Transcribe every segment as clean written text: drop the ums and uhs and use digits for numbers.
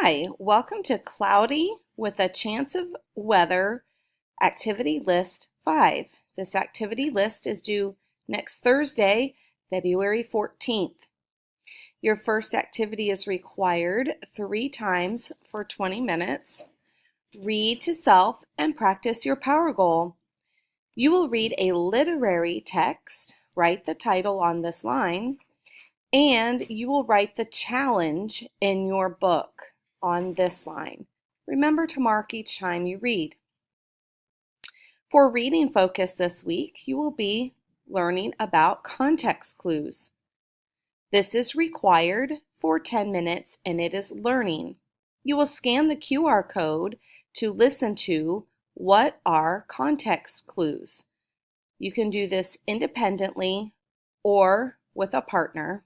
Hi, welcome to Cloudy with a Chance of Weather Activity List 5. This activity list is due next Thursday, February 14th. Your first activity is required 3 times for 20 minutes. Read to self and practice your power goal. You will read a literary text, write the title on this line, and you will write the challenge in your book on this line. Remember to mark each time you read. For reading focus this week, you will be learning about context clues. This is required for 10 minutes and it is learning. You will scan the QR code to listen to what are context clues. You can do this independently or with a partner.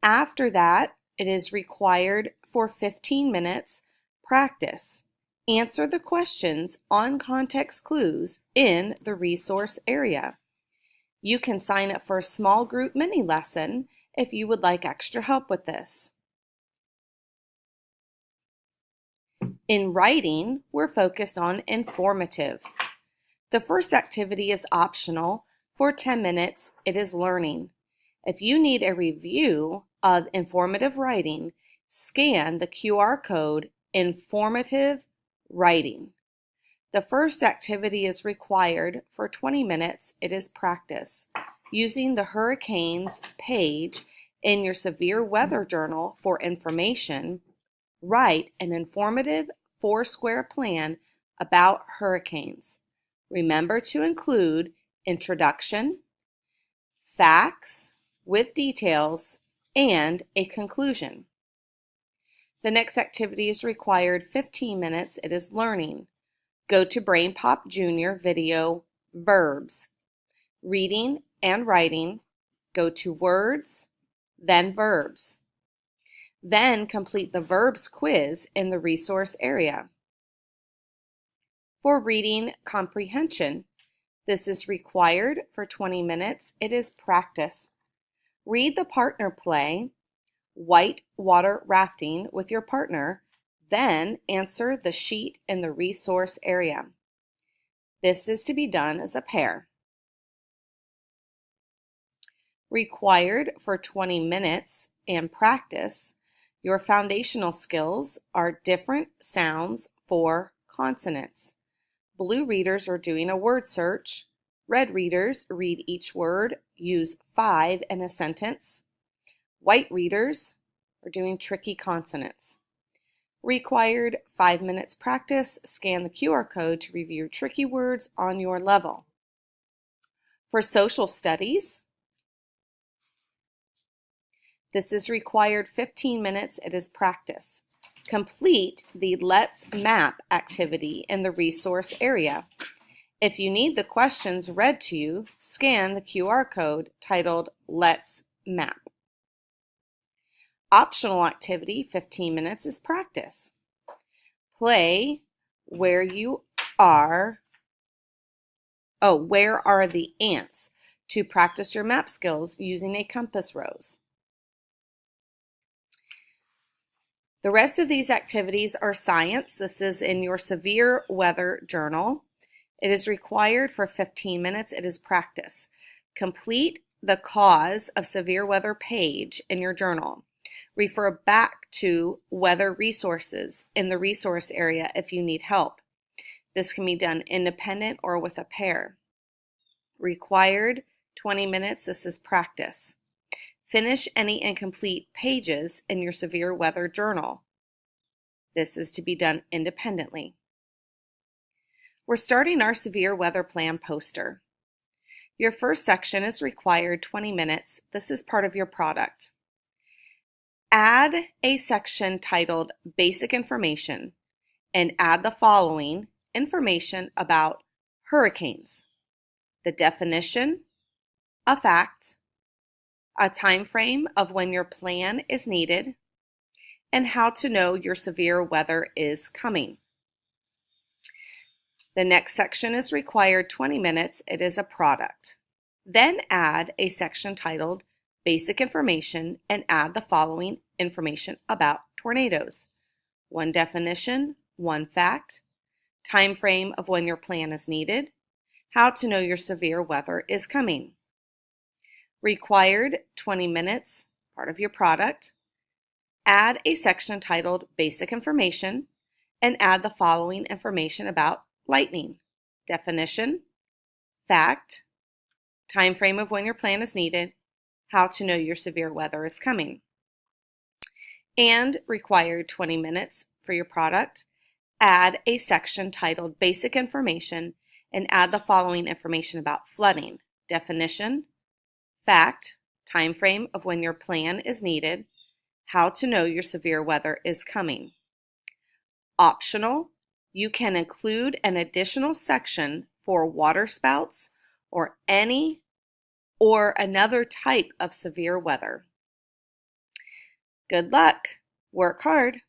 After that, it is required for 15 minutes practice. Answer the questions on context clues in the resource area. You can sign up for a small group mini lesson if you would like extra help with this. In writing, we're focused on informative. The first activity is optional. For 10 minutes, it is learning. If you need a review of informative writing, scan the QR code Informative Writing. The first activity is required for 20 minutes. It is practice. Using the hurricanes page in your severe weather journal for information, write an informative 4-square plan about hurricanes. Remember to include introduction, facts with details, and a conclusion. The next activity is required 15 minutes. It is learning. Go to BrainPop Junior video Verbs. Reading and writing. Go to Words, then Verbs. Then complete the Verbs quiz in the resource area. For reading comprehension, this is required for 20 minutes. It is practice. Read the partner play, White Water Rafting, with your partner, then answer the sheet in the resource area. This is to be done as a pair. Required for 20 minutes and practice, your foundational skills are different sounds for consonants. Blue readers are doing a word search. Red readers read each word, use 5 in a sentence. White readers are doing tricky consonants. Required 5 minutes practice. Scan the QR code to review tricky words on your level. For social studies, this is required 15 minutes. It is practice. Complete the Let's Map activity in the resource area. If you need the questions read to you, scan the QR code titled Let's Map. Optional activity, 15 minutes, is practice. Play Where Are the Ants to practice your map skills using a compass rose. The rest of these activities are science. This is in your severe weather journal. It is required for 15 minutes. It is practice. Complete the cause of severe weather page in your journal. Refer back to weather resources in the resource area if you need help. This can be done independent or with a pair. Required 20 minutes. This is practice. Finish any incomplete pages in your severe weather journal. This is to be done independently. We're starting our severe weather plan poster. Your first section is required 20 minutes. This is part of your product. Add a section titled Basic Information and add the following information about hurricanes: the definition, a fact, a time frame of when your plan is needed, and how to know your severe weather is coming. The next section is required 20 minutes. It is a product. Then add a section titled Basic Information and add the following information about tornadoes: one definition, one fact, time frame of when your plan is needed, how to know your severe weather is coming. Required 20 minutes, part of your product. Add a section titled Basic Information and add the following information about lightning. Definition, fact, time frame of when your plan is needed, how to know your severe weather is coming. And required 20 minutes for your product. Add a section titled Basic Information and add the following information about flooding. Definition, fact, time frame of when your plan is needed, how to know your severe weather is coming. Optional, you can include an additional section for waterspouts or another type of severe weather. Good luck. Work hard.